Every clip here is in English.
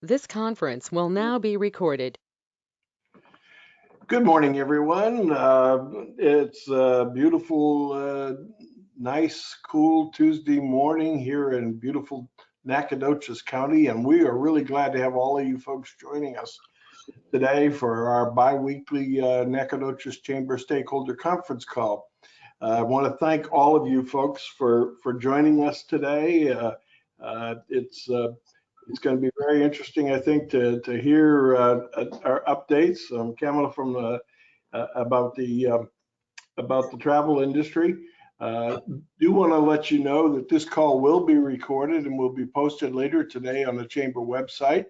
This conference will now be recorded. Good morning, everyone. It's a beautiful, nice, cool Tuesday morning here in beautiful Nacogdoches County, and we are really glad to have all of you folks joining us today for our bi-weekly Nacogdoches Chamber Stakeholder Conference call. I want to thank all of you folks for joining us today. It's going to be very interesting, I think, to hear our updates, Camala, from about the travel industry. Do want to let you know that this call will be recorded and will be posted later today on the Chamber website.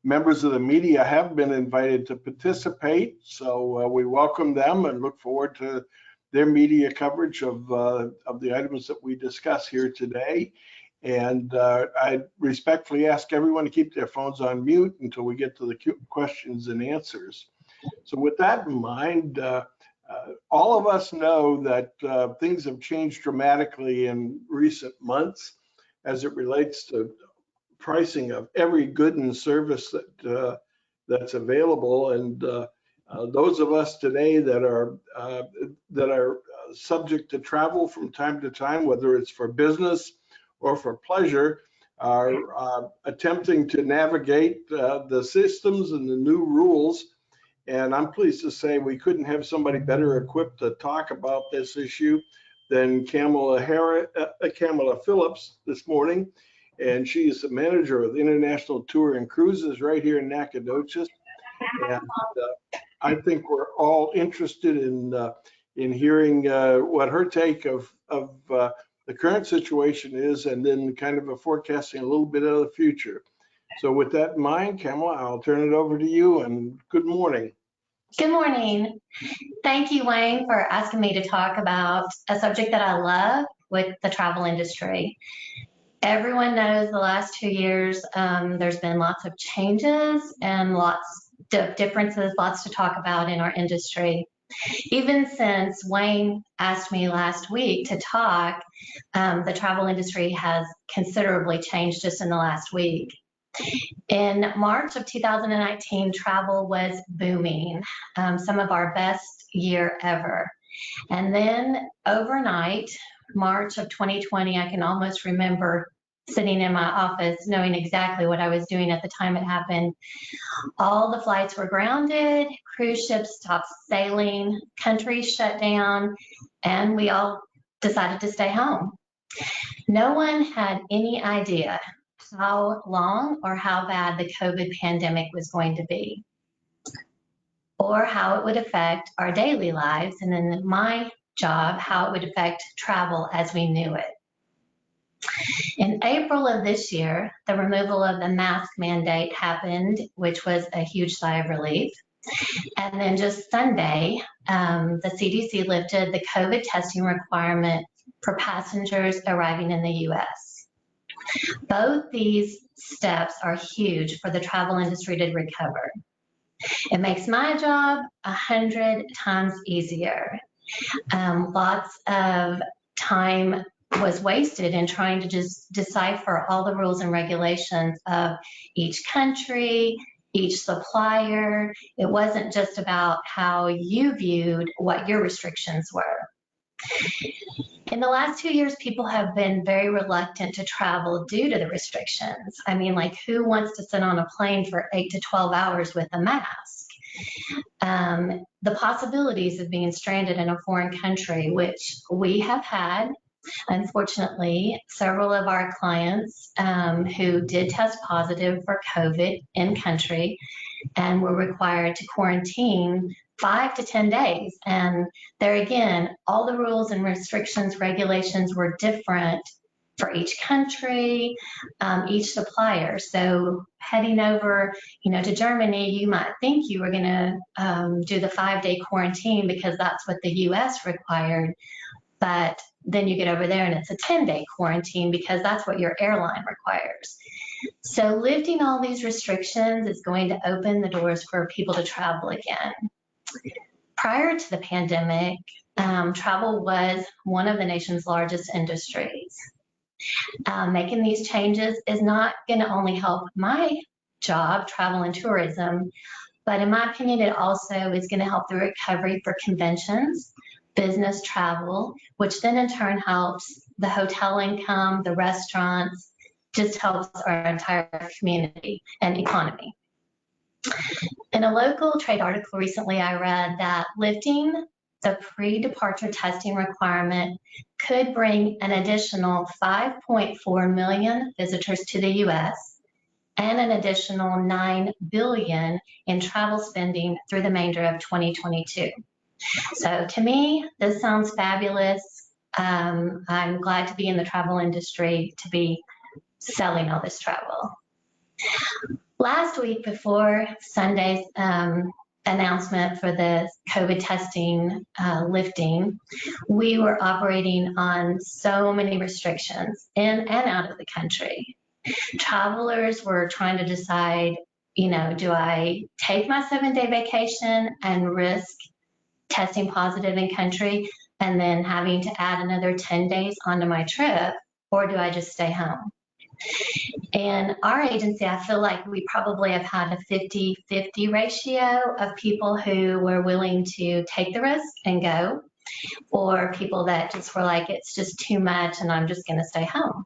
Members of the media have been invited to participate, so we welcome them and look forward to their media coverage of the items that we discuss here today. And I respectfully ask everyone to keep their phones on mute until we get to the questions and answers. So with that in mind, all of us know that things have changed dramatically in recent months as it relates to pricing of every good and service that's available. And those of us today that are subject to travel from time to time, whether it's for business or for pleasure, are attempting to navigate the systems and the new rules. And I'm pleased to say we couldn't have somebody better equipped to talk about this issue than Camala Phillips this morning. And she is the manager of the International Tour and Cruises right here in Nacogdoches. And I think we're all interested in hearing what her take of the current situation is, and then kind of a forecasting a little bit of the future. So with that in mind, Camala, I'll turn it over to you, and good morning. Good morning. Thank you, Wayne, for asking me to talk about a subject that I love with the travel industry. Everyone knows the last 2 years, there's been lots of changes and lots of differences, lots to talk about in our industry. Even since Wayne asked me last week to talk, the travel industry has considerably changed just in the last week. In March of 2019, travel was booming, some of our best year ever. And then overnight, March of 2020, I can almost remember sitting in my office knowing exactly what I was doing at the time it happened. All the flights were grounded, cruise ships stopped sailing, countries shut down, and we all decided to stay home. No one had any idea how long or how bad the COVID pandemic was going to be, or how it would affect our daily lives, and in my job, how it would affect travel as we knew it. In April of this year, the removal of the mask mandate happened, which was a huge sigh of relief. And then just Sunday, the CDC lifted the COVID testing requirement for passengers arriving in the US. Both these steps are huge for the travel industry to recover. It makes my job 100 times easier. Lots of time was wasted in trying to just decipher all the rules and regulations of each country, each supplier. It wasn't just about how you viewed what your restrictions were. In the last 2 years, people have been very reluctant to travel due to the restrictions. I mean, like, who wants to sit on a plane for 8 to 12 hours with a mask? The possibilities of being stranded in a foreign country, which we have had. Unfortunately, several of our clients who did test positive for COVID in country and were required to quarantine 5 to 10 days. And there again, all the rules and restrictions, regulations were different for each country, each supplier. So heading over, to Germany, you might think you were going to do the 5-day quarantine because that's what the US required. But then you get over there and it's a 10-day quarantine because that's what your airline requires. So lifting all these restrictions is going to open the doors for people to travel again. Prior to the pandemic, travel was one of the nation's largest industries. Making these changes is not going to only help my job, travel and tourism. But in my opinion, it also is going to help the recovery for conventions, business travel, which then in turn helps the hotel income, the restaurants, just helps our entire community and economy. In a local trade article recently, I read that lifting the pre-departure testing requirement could bring an additional 5.4 million visitors to the U.S. and an additional $9 billion in travel spending through the remainder of 2022. So to me, this sounds fabulous. I'm glad to be in the travel industry, to be selling all this travel. Last week, before Sunday's announcement for the COVID testing lifting, we were operating on so many restrictions in and out of the country. Travelers were trying to decide, do I take my 7-day vacation and risk testing positive in country and then having to add another 10 days onto my trip, or do I just stay home? In our agency, I feel like we probably have had a 50-50 ratio of people who were willing to take the risk and go, or people that just were like, it's just too much and I'm just going to stay home.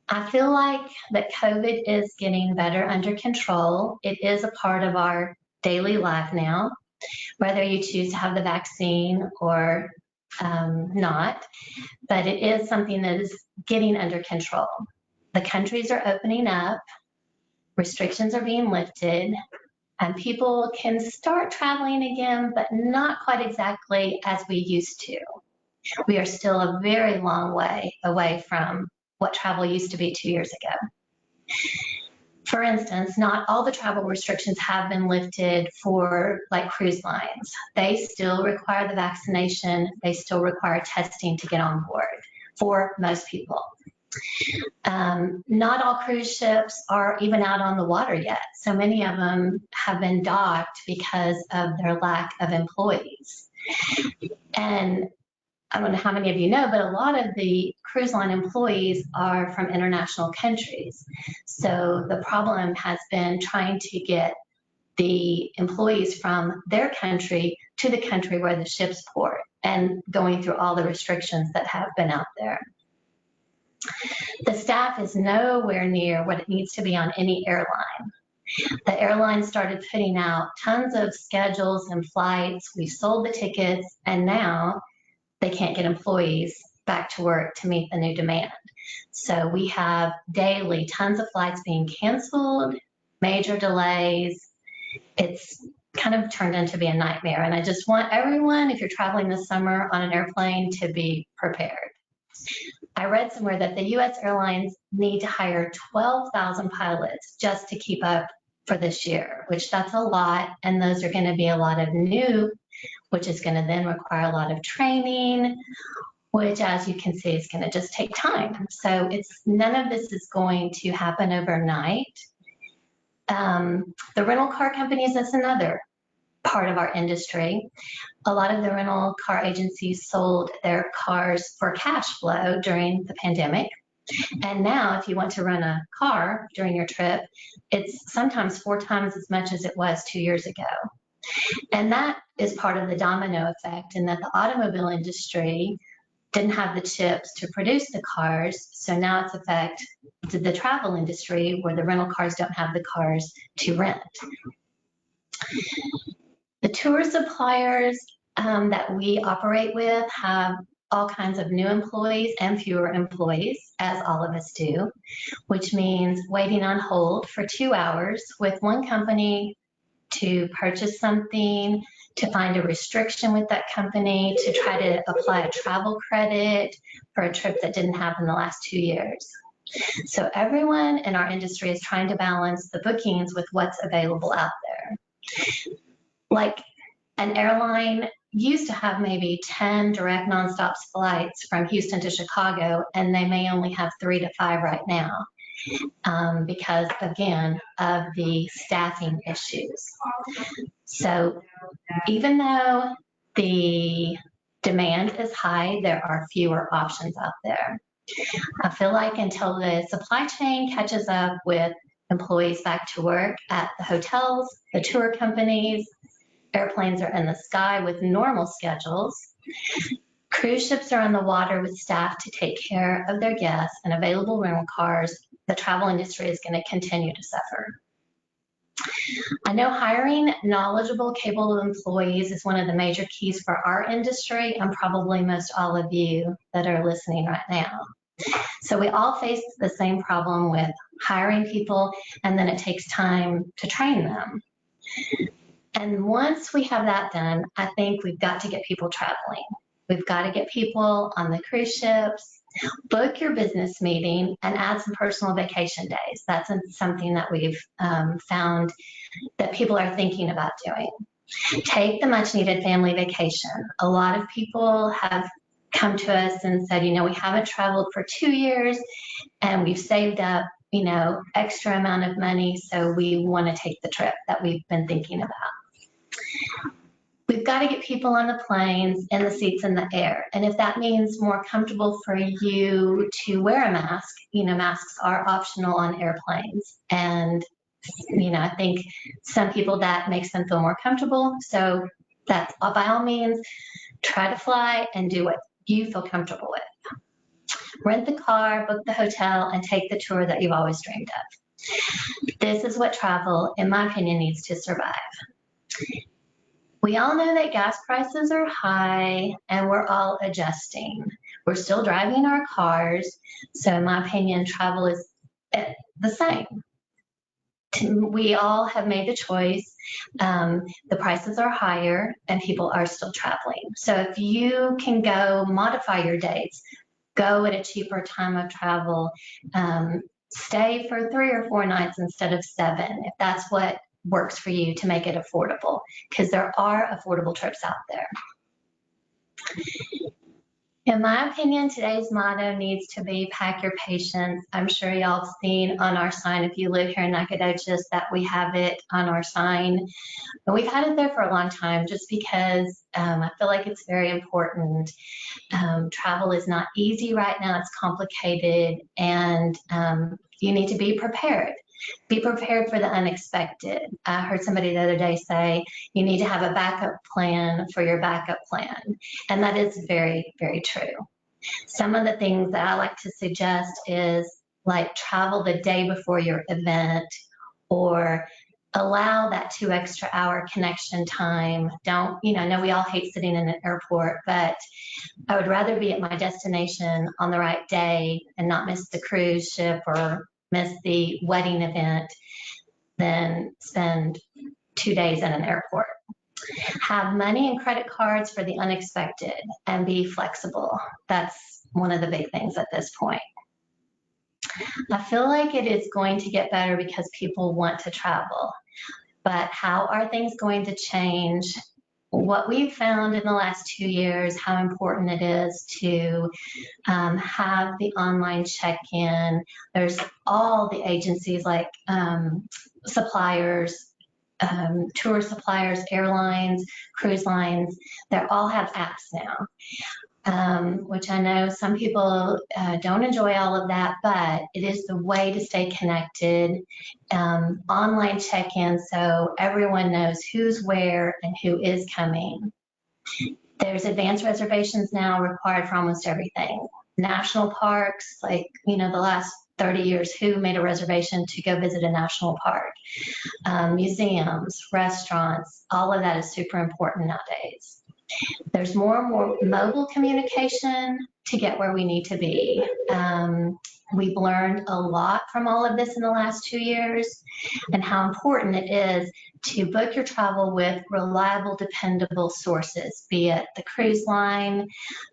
I feel like that COVID is getting better under control. It is a part of our daily life now, whether you choose to have the vaccine or not, but it is something that is getting under control. The countries are opening up, restrictions are being lifted, and people can start traveling again, but not quite exactly as we used to. We are still a very long way away from what travel used to be 2 years ago. For instance, not all the travel restrictions have been lifted for like cruise lines. They still require the vaccination. They still require testing to get on board for most people. Not all cruise ships are even out on the water yet. So many of them have been docked because of their lack of employees. And I don't know how many of you know, but a lot of the cruise line employees are from international countries. So the problem has been trying to get the employees from their country to the country where the ships port and going through all the restrictions that have been out there. The staff is nowhere near what it needs to be on any airline. The airline started putting out tons of schedules and flights. We sold the tickets, and now they can't get employees back to work to meet the new demand. So we have daily tons of flights being canceled, major delays. It's kind of turned into be a nightmare. And I just want everyone, if you're traveling this summer on an airplane, to be prepared. I read somewhere that the US airlines need to hire 12,000 pilots just to keep up for this year, which that's a lot. And those are going to be a lot of new, which is going to then require a lot of training, which, as you can see, is going to just take time. So none of this is going to happen overnight. The rental car companies, that's another part of our industry. A lot of the rental car agencies sold their cars for cash flow during the pandemic. And now if you want to rent a car during your trip, it's sometimes 4 times as much as it was 2 years ago. And that is part of the domino effect, in that the automobile industry didn't have the chips to produce the cars. So now it's affected the travel industry, where the rental cars don't have the cars to rent. The tour suppliers that we operate with have all kinds of new employees and fewer employees, as all of us do, which means waiting on hold for 2 hours with one company to purchase something, to find a restriction with that company, to try to apply a travel credit for a trip that didn't happen the last 2 years. So everyone in our industry is trying to balance the bookings with what's available out there. Like an airline used to have maybe 10 direct nonstop flights from Houston to Chicago, and they may only have 3 to 5 right now. Because, again, of the staffing issues. So even though the demand is high, there are fewer options out there. I feel like until the supply chain catches up with employees back to work at the hotels, the tour companies. Airplanes are in the sky with normal schedules. Cruise ships are on the water with staff to take care of their guests and available rental cars. The travel industry is going to continue to suffer. I know hiring knowledgeable, capable employees is one of the major keys for our industry and probably most all of you that are listening right now. So we all face the same problem with hiring people, and then it takes time to train them. And once we have that done, I think we've got to get people traveling. We've got to get people on the cruise ships, book your business meeting, and add some personal vacation days. That's something that we've found that people are thinking about doing. Take the much needed family vacation. A lot of people have come to us and said, you know, we haven't traveled for 2 years and we've saved up, you know, extra amount of money, so we want to take the trip that we've been thinking about. We've got to get people on the planes and the seats in the air. And if that means more comfortable for you to wear a mask, you know, masks are optional on airplanes. And, you know, I think some people that makes them feel more comfortable. So that's by all means, try to fly and do what you feel comfortable with. Rent the car, book the hotel, and take the tour that you've always dreamed of. This is what travel, in my opinion, needs to survive. We all know that gas prices are high and we're all adjusting. We're still driving our cars, so in my opinion, travel is the same. We all have made the choice. The prices are higher and people are still traveling. So if you can go modify your dates, go at a cheaper time of travel, stay for 3 or 4 nights instead of 7, if that's what works for you to make it affordable, because there are affordable trips out there. In my opinion, today's motto needs to be pack your patience. I'm sure y'all have seen on our sign, if you live here in Nacogdoches, that we have it on our sign. And we've had it there for a long time just because I feel like it's very important. Travel is not easy right now, it's complicated, and you need to be prepared. Be prepared for the unexpected. I heard somebody the other day say, you need to have a backup plan for your backup plan. And that is very, very true. Some of the things that I like to suggest is like travel the day before your event, or allow that 2 extra hour connection time. Don't, you know, I know we all hate sitting in an airport, but I would rather be at my destination on the right day and not miss the cruise ship or miss the wedding event than spend 2 days in an airport. Have money and credit cards for the unexpected and be flexible. That's one of the big things at this point. I feel like it is going to get better because people want to travel, but how are things going to change? What we've found in the last 2 years, how important it is to have the online check-in. There's all the agencies like suppliers, tour suppliers, airlines, cruise lines, they all have apps now, which I know some people don't enjoy all of that, but it is the way to stay connected. Online check-in, so everyone knows who's where and who is coming. There's advanced reservations now required for almost everything. National parks, like, you know, the last 30 years, who made a reservation to go visit a national park? Museums, restaurants, all of that is super important nowadays. There's more and more mobile communication to get where we need to be. We've learned a lot from all of this in the last 2 years, and how important it is to book your travel with reliable, dependable sources, be it the cruise line,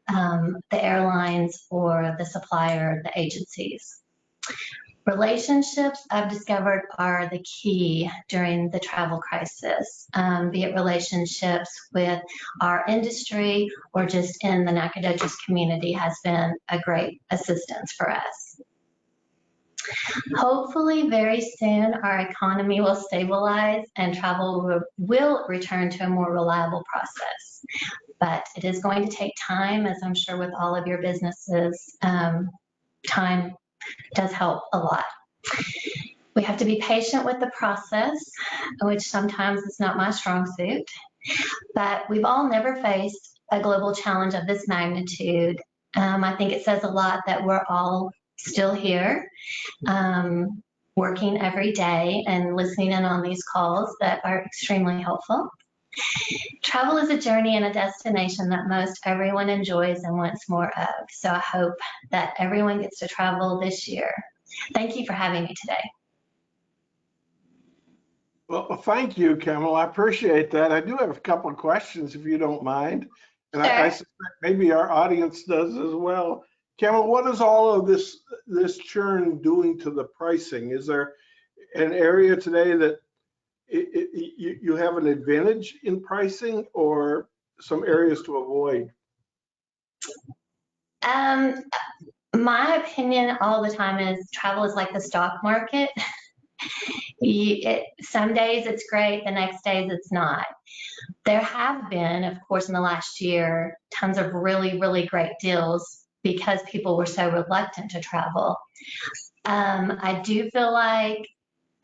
the airlines, or the supplier, the agencies. Relationships, I've discovered, are the key during the travel crisis, be it relationships with our industry or just in the Nacogdoches community has been a great assistance for us. Hopefully very soon our economy will stabilize and travel will return to a more reliable process. But it is going to take time, as I'm sure with all of your businesses, time does help a lot. We have to be patient with the process, which sometimes is not my strong suit, but we've all never faced a global challenge of this magnitude. I think it says a lot that we're all still here, working every day and listening in on these calls that are extremely helpful. Travel is a journey and a destination that most everyone enjoys and wants more of. So I hope that everyone gets to travel this year. Thank you for having me today. Well, thank you, Camala. I appreciate that. I do have a couple of questions, if you don't mind. And I Sure. suspect maybe our audience does as well. Camala, what is all of this churn doing to the pricing? Is there an area today that you have an advantage in pricing, or some areas to avoid? My opinion all the time is travel is like the stock market. Some days it's great, the next days it's not. There have been, of course, in the last year, tons of really, really great deals because people were so reluctant to travel. I do feel like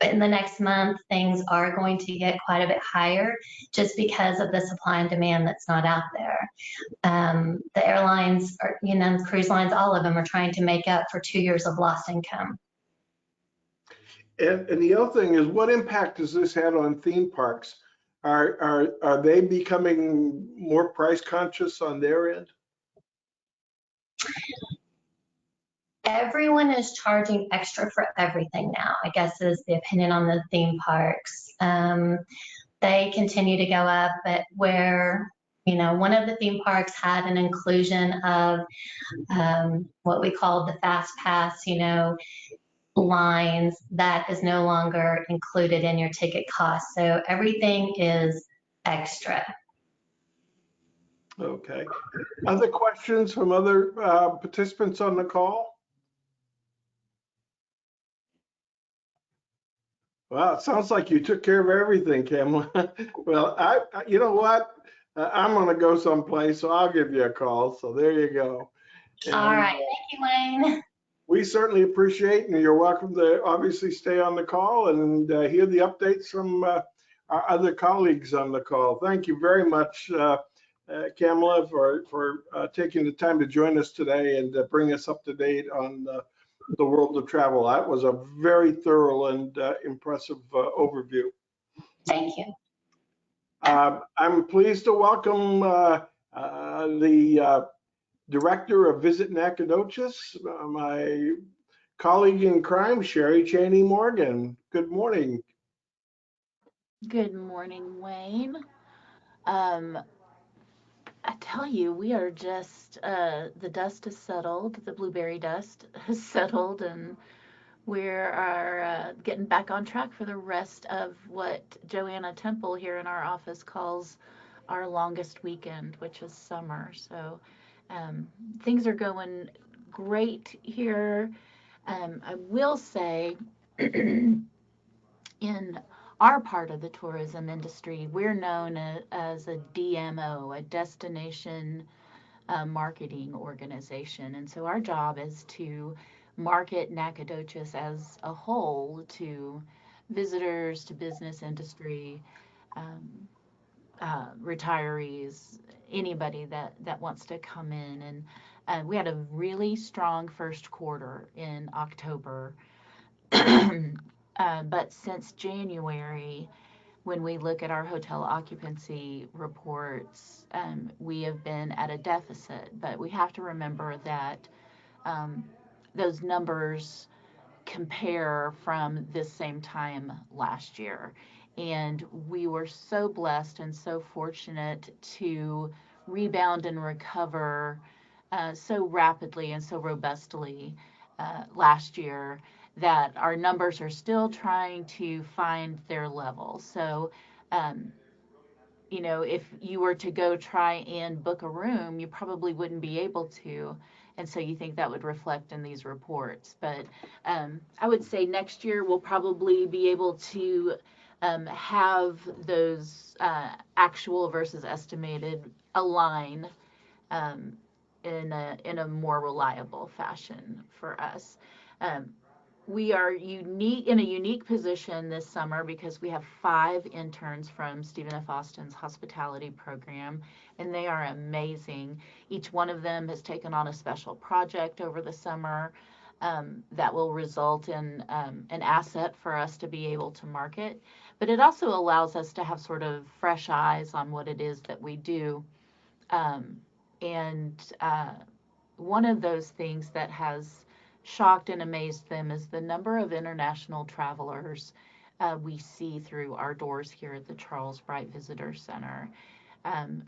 in the next month, things are going to get quite a bit higher just because of the supply and demand that's not out there. The airlines, are, cruise lines, all of them are trying to make up for 2 years of lost income. And the other thing is, what impact has this had on theme parks? Are they becoming more price conscious on their end? Everyone is charging extra for everything now, I guess is the opinion on the theme parks. They continue to go up, but where, one of the theme parks had an inclusion of what we call the fast pass, lines that is no longer included in your ticket cost. So everything is extra. Okay. Other questions from other participants on the call? Well, it sounds like you took care of everything, Camala. Well, you know what? I'm going to go someplace, so I'll give you a call. So there you go. And all right. Thank you, Wayne. We certainly appreciate, and you're welcome to obviously stay on the call and hear the updates from our other colleagues on the call. Thank you very much, Camala, for taking the time to join us today and bring us up to date on the world of travel. That was a very thorough and impressive overview. Thank you. I'm pleased to welcome the Director of Visit Nacogdoches, my colleague in crime, Sherry Cheney Morgan. Good morning. Good morning, Wayne. I tell you, we are just, the dust has settled, the blueberry dust has settled, and we are getting back on track for the rest of what Joanna Temple here in our office calls our longest weekend, which is summer. So things are going great here. I will say, in our part of the tourism industry, we're known as a DMO, a destination marketing organization. And so our job is to market Nacogdoches as a whole to visitors, to business industry, retirees, anybody that wants to come in. And we had a really strong first quarter in October. But since January, when we look at our hotel occupancy reports, we have been at a deficit. But we have to remember that those numbers compare from this same time last year. And we were so blessed and so fortunate to rebound and recover so rapidly and so robustly last year that our numbers are still trying to find their level. So, if you were to go try and book a room, you probably wouldn't be able to. And so you think that would reflect in these reports. But I would say next year we'll probably be able to have those actual versus estimated align in a more reliable fashion for us. we are in a unique position this summer because we have 5 interns from Stephen F. Austin's hospitality program, and they are amazing. Each one of them has taken on a special project over the summer that will result in an asset for us to be able to market. But it also allows us to have sort of fresh eyes on what it is that we do. And one of those things that has shocked and amazed them is the number of international travelers we see through our doors here at the Charles Bright Visitor Center.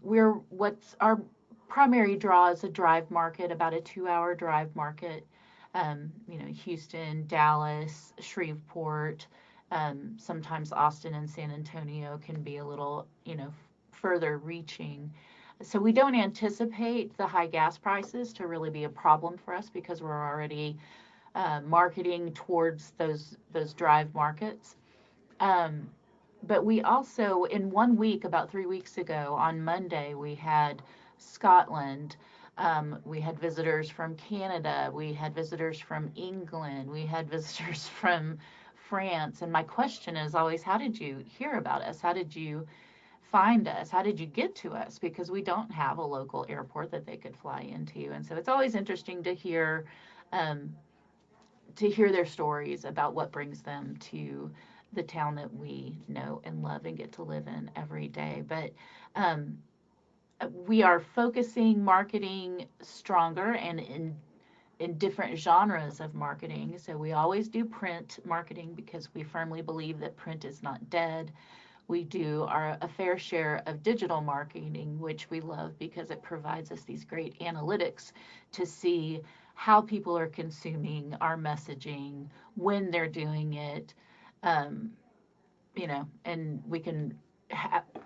What's our primary draw is a drive market, about a 2-hour drive market. Houston, Dallas, Shreveport, sometimes Austin and San Antonio can be a little, further reaching. So we don't anticipate the high gas prices to really be a problem for us because we're already marketing towards those drive markets. But we also, in 1 week, about 3 weeks ago, on Monday, we had Scotland. We had visitors from Canada. We had visitors from England. We had visitors from France. And my question is always, how did you hear about us? How did you find us? How did you get to us? Because we don't have a local airport that they could fly into. And so it's always interesting to hear their stories about what brings them to the town that we know and love and get to live in every day. But we are focusing marketing stronger and in different genres of marketing. So we always do print marketing because we firmly believe that print is not dead. We do a fair share of digital marketing, which we love because it provides us these great analytics to see how people are consuming our messaging, when they're doing it, and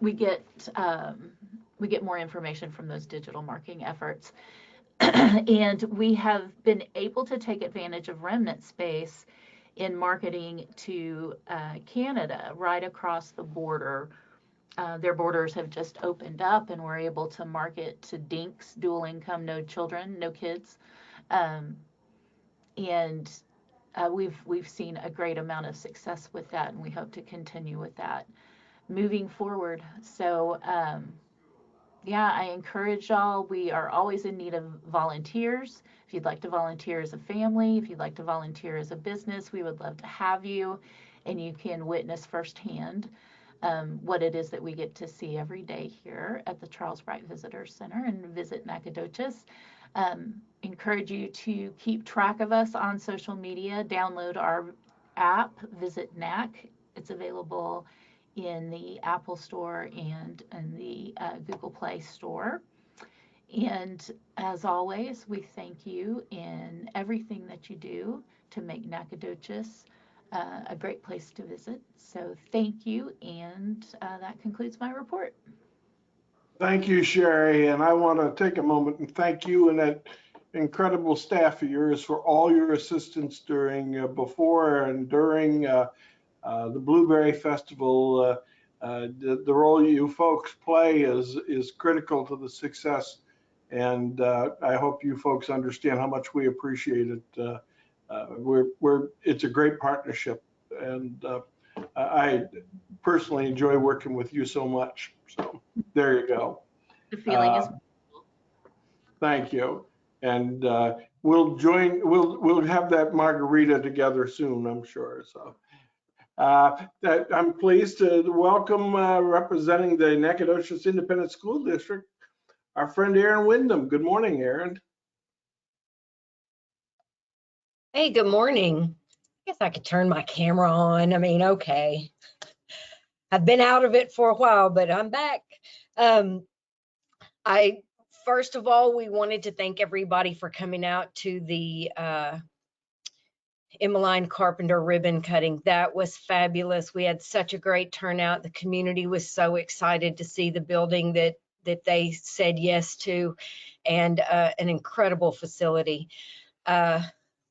we get more information from those digital marketing efforts. And we have been able to take advantage of remnant space in marketing to Canada right across the border. Their borders have just opened up, and we're able to market to dinks, dual income, no children, no kids. And we've seen a great amount of success with that, and we hope to continue with that moving forward. So I encourage y'all. We are always in need of volunteers. If you'd like to volunteer as a family, if you'd like to volunteer as a business, we would love to have you, and you can witness firsthand what it is that we get to see every day here at the Charles Bright Visitor Center and visit Nacogdoches. Encourage you to keep track of us on social media. Download our app, Visit Nac. It's available in the Apple Store and in the Google Play Store. And as always, we thank you in everything that you do to make Nacogdoches a great place to visit. So thank you, and that concludes my report. Thank you, Sherry. And I want to take a moment and thank you and that incredible staff of yours for all your assistance during, before and during the Blueberry Festival. The role you folks play is critical to the success. And I hope you folks understand how much we appreciate it. It's a great partnership, and I personally enjoy working with you so much. So there you go. The feeling is. Thank you. And we'll have that margarita together soon, I'm sure. So I'm pleased to welcome representing the Nacogdoches Independent School District, our friend Aaron Wyndham. Good morning, Aaron. Hey, good morning. I guess I could turn my camera on. I mean, okay. I've been out of it for a while, but I'm back. First of all, we wanted to thank everybody for coming out to the Emmeline Carpenter ribbon cutting. That was fabulous. We had such a great turnout. The community was so excited to see the building that they said yes to, and an incredible facility.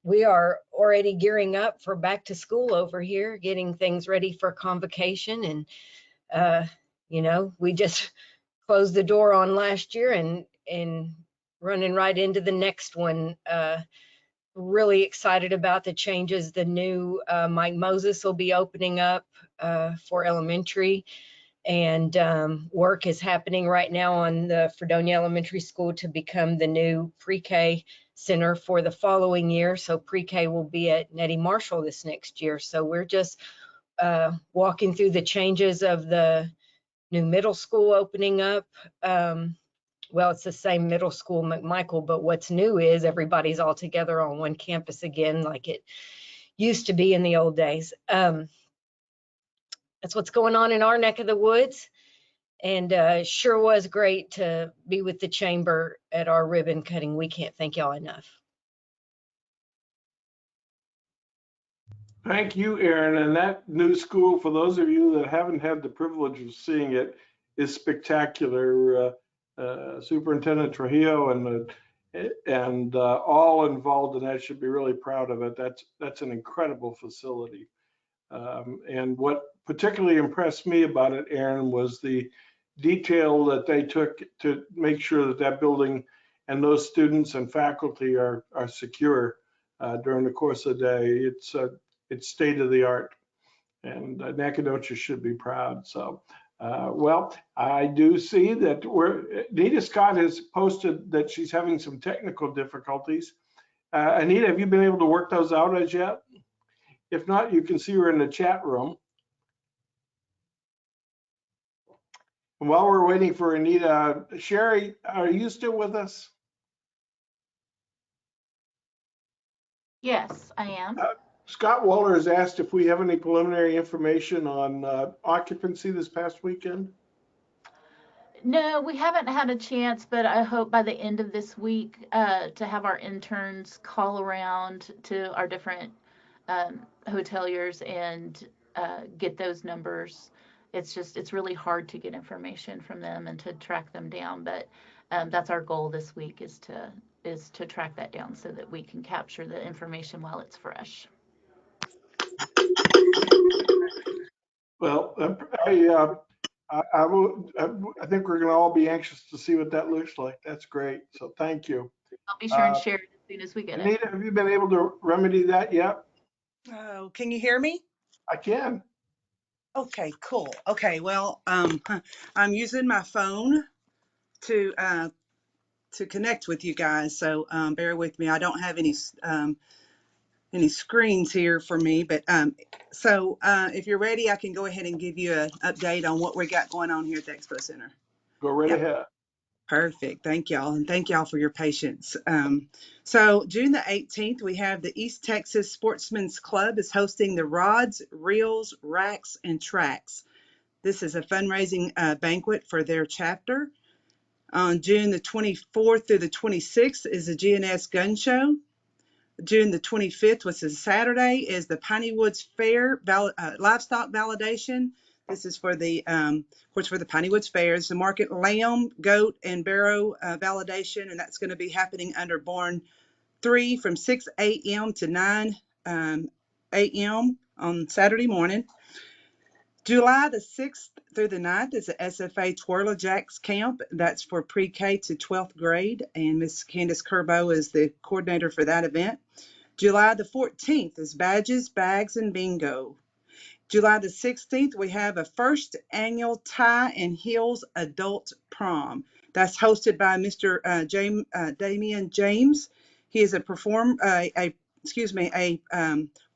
We are already gearing up for back to school over here, getting things ready for convocation. And, we just closed the door on last year and running right into the next one really excited about the changes. The new Mike Moses will be opening up for elementary, and work is happening right now on the Fredonia Elementary School to become the new pre-K center for the following year. So pre-K will be at Nettie Marshall this next year. So we're just walking through the changes of the new middle school opening up. Well, it's the same middle school, McMichael, but what's new is everybody's all together on one campus again, like it used to be in the old days. That's what's going on in our neck of the woods. And sure was great to be with the chamber at our ribbon cutting. We can't thank y'all enough. Thank you, Aaron. And that new school, for those of you that haven't had the privilege of seeing it, is spectacular. Superintendent Trujillo and all involved in that should be really proud of it. That's an incredible facility. And what particularly impressed me about it, Aaron, was the detail that they took to make sure that that building and those students and faculty are secure during the course of the day. It's state of the art, and Nacogdoches should be proud. So, well, I do see that Anita Scott has posted that she's having some technical difficulties. Anita, have you been able to work those out as yet? If not, you can see her in the chat room. And while we're waiting for Anita, Sherry, are you still with us? Yes, I am. Scott Waller has asked if we have any preliminary information on occupancy this past weekend. No, we haven't had a chance, but I hope by the end of this week to have our interns call around to our different hoteliers and get those numbers. It's really hard to get information from them and to track them down, but that's our goal this week is to track that down so that we can capture the information while it's fresh. Well, I think we're going to all be anxious to see what that looks like. That's great. So thank you. I'll be sure and share it as soon as we get it. Anita, have you been able to remedy that yet? Oh, can you hear me? I can. Okay, cool. Okay, well, I'm using my phone to connect with you guys, so bear with me. I don't have any screens here for me, but so if you're ready, I can go ahead and give you an update on what we got going on here at the Expo Center. Go right ahead. Perfect. Thank y'all. And thank y'all for your patience. So June the 18th, we have the East Texas Sportsman's Club is hosting the Rods, Reels, Racks, and Tracks. This is a fundraising banquet for their chapter. On June the 24th through the 26th is the GNS Gun Show. June the 25th, which is Saturday, is the Piney Woods Fair livestock validation. This is for the, of course, for the Piney Woods Fair. It's the market lamb, goat, and barrow validation, and that's going to be happening under Barn 3 from 6 a.m. to 9 a.m. on Saturday morning. July the 6th through the 9th is the SFA Twirler Jacks Camp. That's for pre-K to 12th grade, and Miss Candace Curbo is the coordinator for that event. July the 14th is Badges, Bags, and Bingo. July the 16th, we have a first annual Tie and Heels Adult Prom. That's hosted by Mr. Damian James. He is a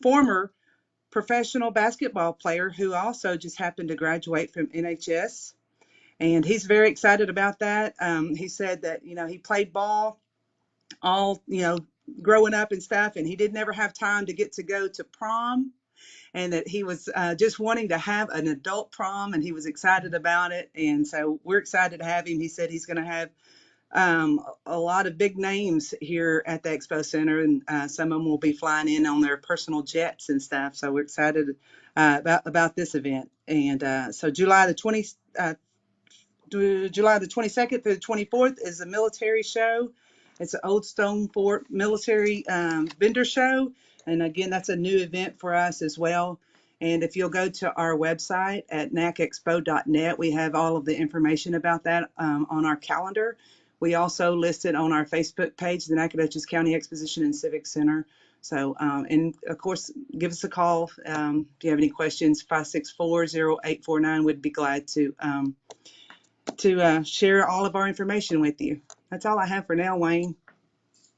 former professional basketball player who also just happened to graduate from NHS. And he's very excited about that. He said that, he played ball all, growing up and stuff, and he didn't ever have time to get to go to prom, and that he was just wanting to have an adult prom, and he was excited about it. And so we're excited to have him. He said he's going to have a lot of big names here at the Expo Center, and some of them will be flying in on their personal jets and stuff. So we're excited about this event. And so July the 22nd through the 24th is the military show. It's an Old Stone Fort military vendor show. And again, that's a new event for us as well. And if you'll go to our website at nacexpo.net, we have all of the information about that on our calendar. We also listed on our Facebook page, the Nacogdoches County Exposition and Civic Center. So, and of course, give us a call if you have any questions. 564-0849. We'd be glad to share all of our information with you. That's all I have for now, Wayne.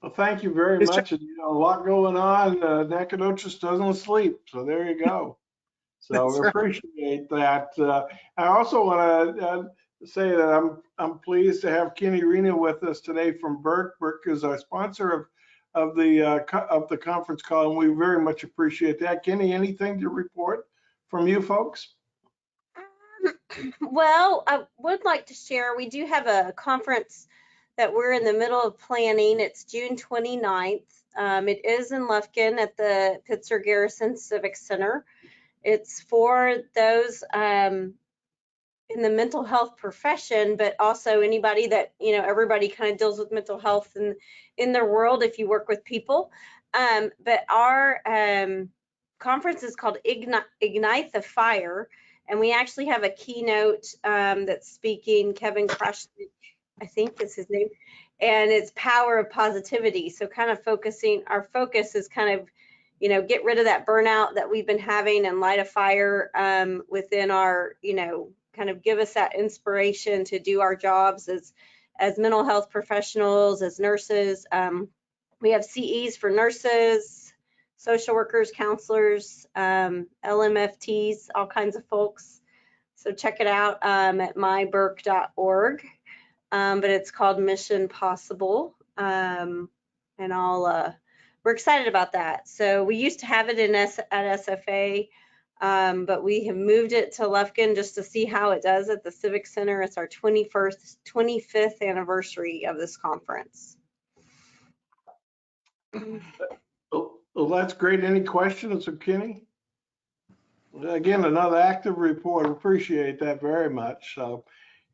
Well, thank you very much. And, a lot going on. Nacogdoches doesn't sleep. So there you go. So we appreciate that. I also want to say that I'm pleased to have Kenny Rena with us today from Burke. Burke is our sponsor of the conference call, and we very much appreciate that. Kenny, anything to report from you folks? Well, I would like to share, we do have a conference that we're in the middle of planning. It's June 29th. It is in Lufkin at the Pittsburgh Garrison Civic Center. It's for those in the mental health profession, but also anybody that, everybody kind of deals with mental health in their world if you work with people. But our conference is called Ignite the Fire. And we actually have a keynote that's speaking, Kevin Krashnik, I think is his name, and it's Power of Positivity. So kind of our focus is kind of, get rid of that burnout that we've been having and light a fire within our, kind of give us that inspiration to do our jobs as mental health professionals, as nurses. We have CEs for nurses, social workers, counselors, LMFTs, all kinds of folks. So check it out at myburke.org. But it's called Mission Possible. And we're excited about that. So we used to have it at SFA, but we have moved it to Lufkin just to see how it does at the Civic Center. It's our 25th anniversary of this conference. Well, that's great. Any questions of Kenny? Again, another active report. Appreciate that very much. So,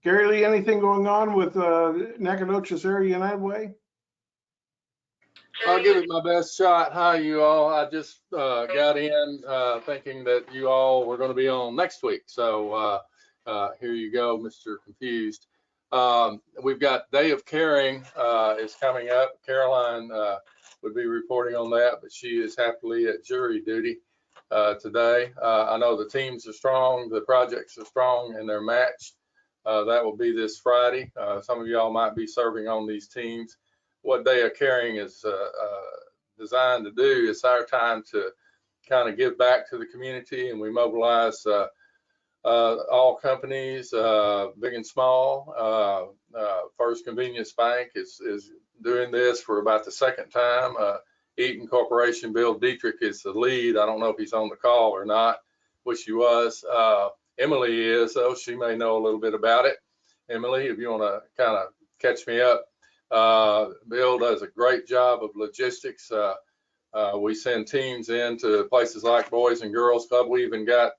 Gary Lee, anything going on with Nacogdoches Area United Way? I'll give it my best shot. Hi, you all. I just got in thinking that you all were going to be on next week. So here you go, Mr. Confused. We've got Day of Caring is coming up. Caroline would be reporting on that, but she is happily at jury duty today. I know the teams are strong, the projects are strong, and they're matched. That will be this Friday. Some of y'all might be serving on these teams. What Day of Caring is designed to do is our time to kind of give back to the community, and we mobilize all companies, big and small. First Convenience Bank is doing this for about the second time. Eaton Corporation, Bill Dietrich is the lead. I don't know if he's on the call or not. Wish he was. Emily is, though. She may know a little bit about it. Emily, if you want to kind of catch me up. Bill does a great job of logistics. We send teams into places like Boys and Girls Club. We even got,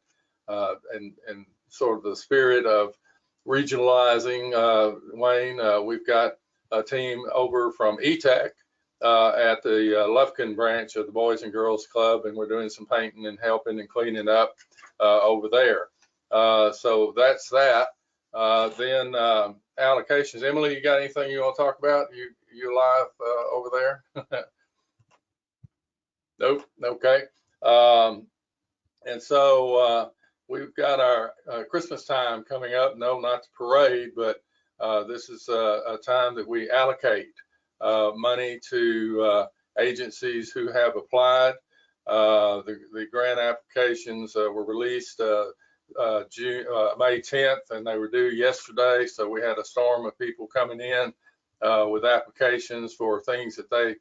and sort of the spirit of regionalizing, Wayne, we've got a team over from ETech at the Lufkin branch of the Boys and Girls Club, and we're doing some painting and helping and cleaning up over there. So that's that. Then allocations. Emily, you got anything you want to talk about? You live over there? Nope. Okay. And so we've got our Christmas time coming up. No, not the parade, but this is a time that we allocate money to agencies who have applied. The grant applications were released May 10th, and they were due yesterday. So we had a storm of people coming in with applications for things that they,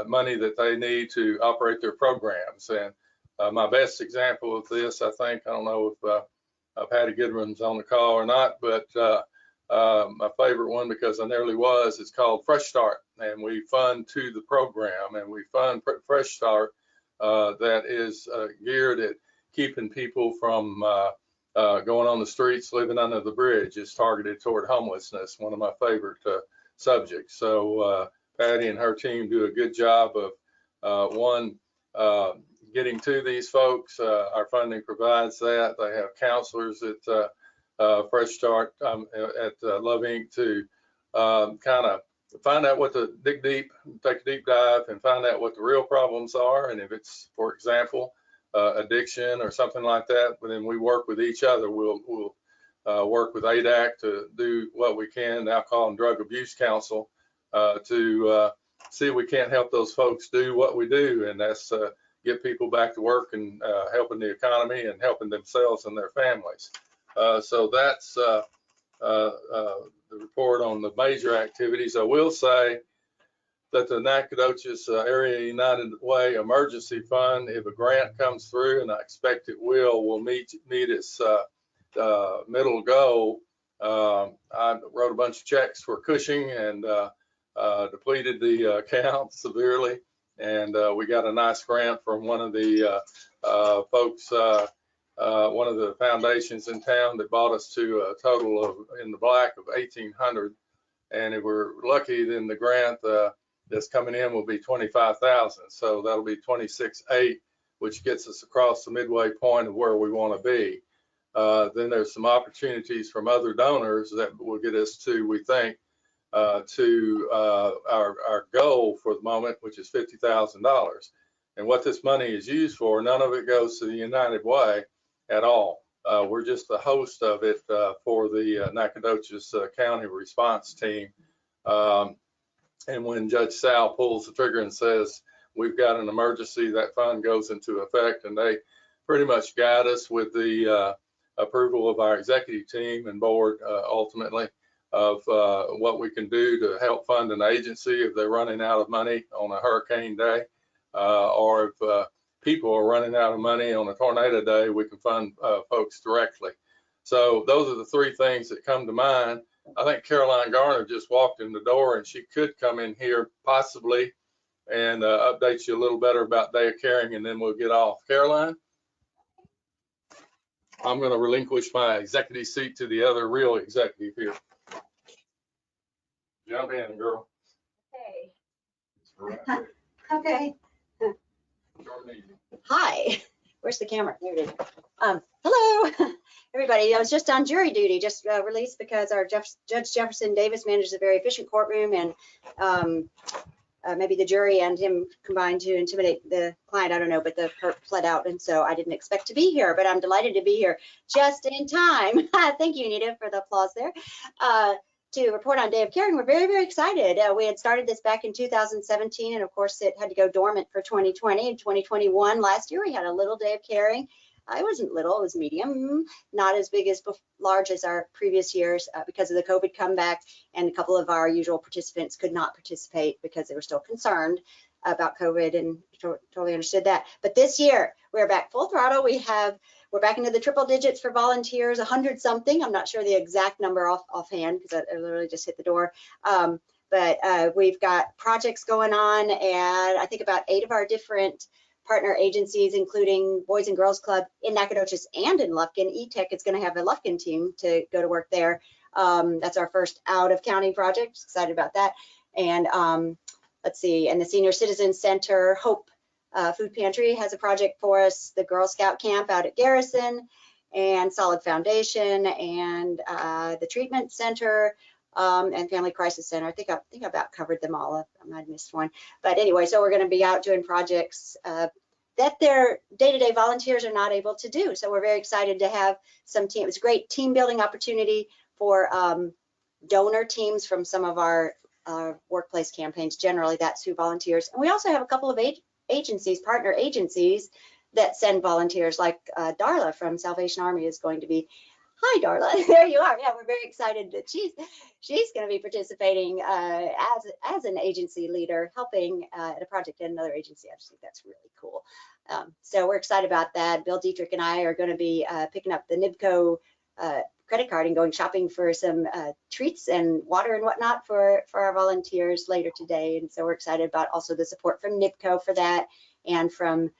money that they need to operate their programs. And my best example of this, I think, I don't know if Patty Goodwin's on the call or not, but my favorite one, because I nearly was, it's called Fresh Start. And we fund to the program, and we fund Fresh Start that is geared at keeping people from going on the streets, living under the bridge. It's targeted toward homelessness, one of my favorite subjects. So Patty and her team do a good job of getting to these folks. Our funding provides that. They have counselors at Fresh Start at Love Inc. to kind of find out what the take a deep dive and find out what the real problems are. And if it's, for example, addiction or something like that, then we work with each other. We'll work with ADAC to do what we can, the Alcohol and Drug Abuse Council, to see if we can't help those folks do what we do, and that's get people back to work and helping the economy and helping themselves and their families. So that's the report on the major activities. I will say that the Nacogdoches Area United Way Emergency Fund, if a grant comes through, and I expect it will meet its middle goal. I wrote a bunch of checks for Cushing and depleted the account severely, and we got a nice grant from one of the folks, one of the foundations in town that bought us to a total of, in the black, of $1,800. And if we're lucky, then the grant that's coming in will be $25,000. So that'll be $26,800, which gets us across the midway point of where we want to be. Then there's some opportunities from other donors that will get us to, we think, to our goal for the moment, which is $50,000. And what this money is used for, none of it goes to the United Way at all. We're just the host of it for the Nacogdoches County response team. And when Judge Sal pulls the trigger and says, we've got an emergency, that fund goes into effect, and they pretty much guide us with the approval of our executive team and board ultimately of what we can do to help fund an agency if they're running out of money on a hurricane day, or if people are running out of money on a tornado day, we can fund folks directly. So those are the three things that come to mind. I think Caroline Garner just walked in the door, and she could come in here possibly and update you a little better about day of caring, and then we'll get off. Caroline? I'm going to relinquish my executive seat to the other real executive here. Jump in, girl. Okay. Okay. Hi. Where's the camera? There it is. Hello, everybody. I was just on jury duty, just released because our Judge Jefferson Davis manages a very efficient courtroom, and maybe the jury and him combined to intimidate the client. I don't know, but the hurt fled out, and so I didn't expect to be here, but I'm delighted to be here just in time. Thank you, Anita, for the applause there. To report on Day of Caring. We're very, very excited. We had started this back in 2017, and of course it had to go dormant for 2020 and 2021. Last year we had a little Day of Caring. It wasn't little, it was medium, not as big as large as our previous years because of the COVID comeback, and a couple of our usual participants could not participate because they were still concerned about COVID, and totally understood that. But this year we're back full throttle. We're back into the triple digits for volunteers, 100 something. I'm not sure the exact number offhand because I literally just hit the door. But we've got projects going on, and I think about 8 of our different partner agencies, including Boys and Girls Club in Nacogdoches and in Lufkin. E-Tech is going to have a Lufkin team to go to work there. That's our first out of county project. Excited about that. And let's see, and the Senior Citizen Center, Hope Food Pantry has a project for us, the Girl Scout Camp out at Garrison, and Solid Foundation, and the Treatment Center, and Family Crisis Center. I think I about covered them all. I might have missed one. But anyway, so we're going to be out doing projects that their day-to-day volunteers are not able to do. So we're very excited to have some team. It's a great team building opportunity for donor teams from some of our workplace campaigns. Generally, that's who volunteers. And we also have a couple of agencies, partner agencies, that send volunteers, like Darla from Salvation Army is going to be. Hi, Darla. There you are. Yeah, we're very excited that she's going to be participating as an agency leader, helping at a project in another agency. I just think that's really cool. So we're excited about that. Bill Dietrich and I are going to be picking up the NIBCO credit card and going shopping for some treats and water and whatnot for our volunteers later today. And so we're excited about also the support from NIBCO for that, and from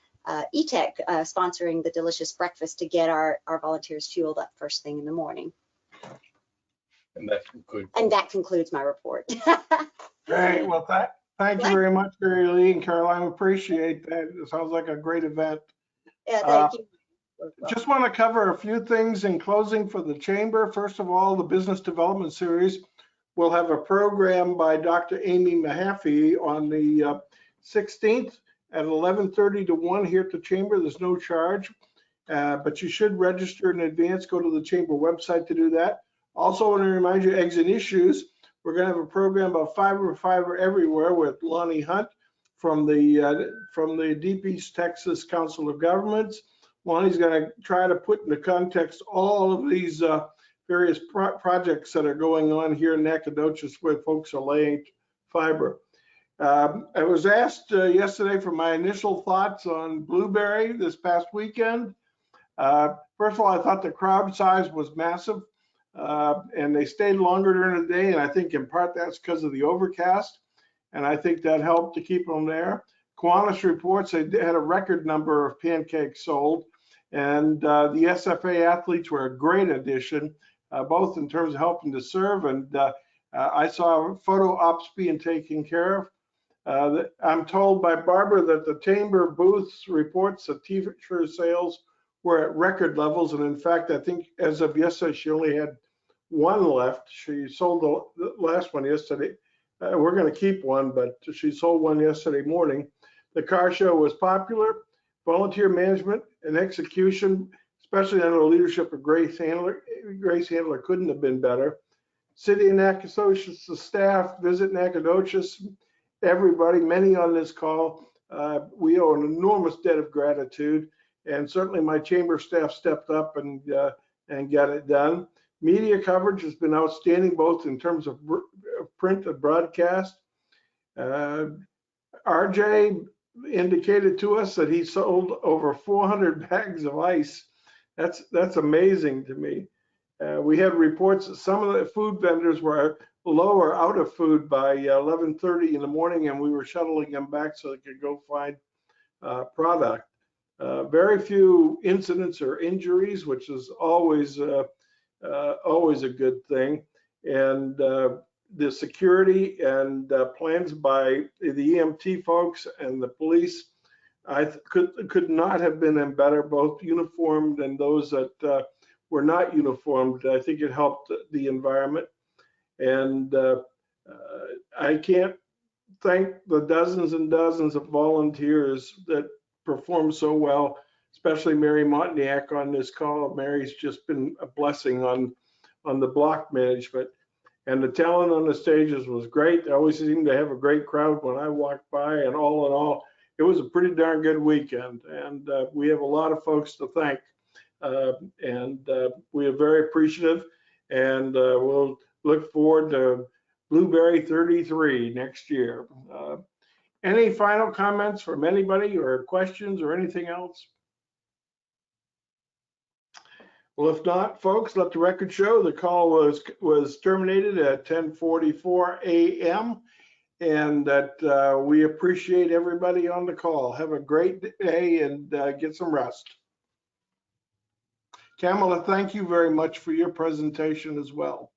E-Tech sponsoring the delicious breakfast to get our volunteers fueled up first thing in the morning. And that concludes my report. Great. Well, thank you very much, Mary Lee and Caroline. Appreciate that. It sounds like a great event. Yeah, thank you. Just want to cover a few things in closing for the chamber. First of all, the business development series we'll have a program by Dr. Amy Mahaffey on the 16th at 11:30 to 1 here at the Chamber. There's no charge, but you should register in advance. Go to the Chamber website to do that. Also, I want to remind you, Eggs and Issues, we're going to have a program about fiber everywhere with Lonnie Hunt from the Deep East Texas Council of Governments. Lonnie's going to try to put into context all of these various projects that are going on here in Nacogdoches where folks are laying fiber. I was asked yesterday for my initial thoughts on Blueberry this past weekend. First of all, I thought the crowd size was massive, and they stayed longer during the day, and I think in part that's because of the overcast, and I think that helped to keep them there. Kiwanis reports they had a record number of pancakes sold, and the SFA athletes were a great addition, both in terms of helping to serve, and I saw photo ops being taken care of. I'm told by Barbara that the Chamber booths reports that t-shirt sales were at record levels, and in fact, I think as of yesterday, she only had one left. She sold the last one yesterday. We're going to keep one, but she sold one yesterday morning. The car show was popular. Volunteer management and execution, especially under the leadership of Grace Handler. Grace Handler couldn't have been better. City of Nacogdoches, the staff, Visit Nacogdoches, everybody, many on this call. We owe an enormous debt of gratitude, and certainly my chamber staff stepped up and got it done. Media coverage has been outstanding, both in terms of print and broadcast. RJ indicated to us that he sold over 400 bags of ice. That's amazing to me. We had reports that some of the food vendors were low or out of food by 11:30 in the morning, and we were shuttling them back so they could go find product. Very few incidents or injuries, which is always a good thing. And the security and plans by the EMT folks and the police, I could not have been better, both uniformed and those that were not uniformed. I think it helped the environment. And I can't thank the dozens and dozens of volunteers that performed so well, especially Mary Montagnac on this call. Mary's just been a blessing on the block management. And the talent on the stages was great. They always seemed to have a great crowd when I walked by, and all in all, it was a pretty darn good weekend. And we have a lot of folks to thank. And we are very appreciative, and we'll look forward to Blueberry 33 next year. Any final comments from anybody, or questions, or anything else? Well, if not, folks, let the record show the call was terminated at 10:44 a.m. and that we appreciate everybody on the call. Have a great day and get some rest. Camala, thank you very much for your presentation as well.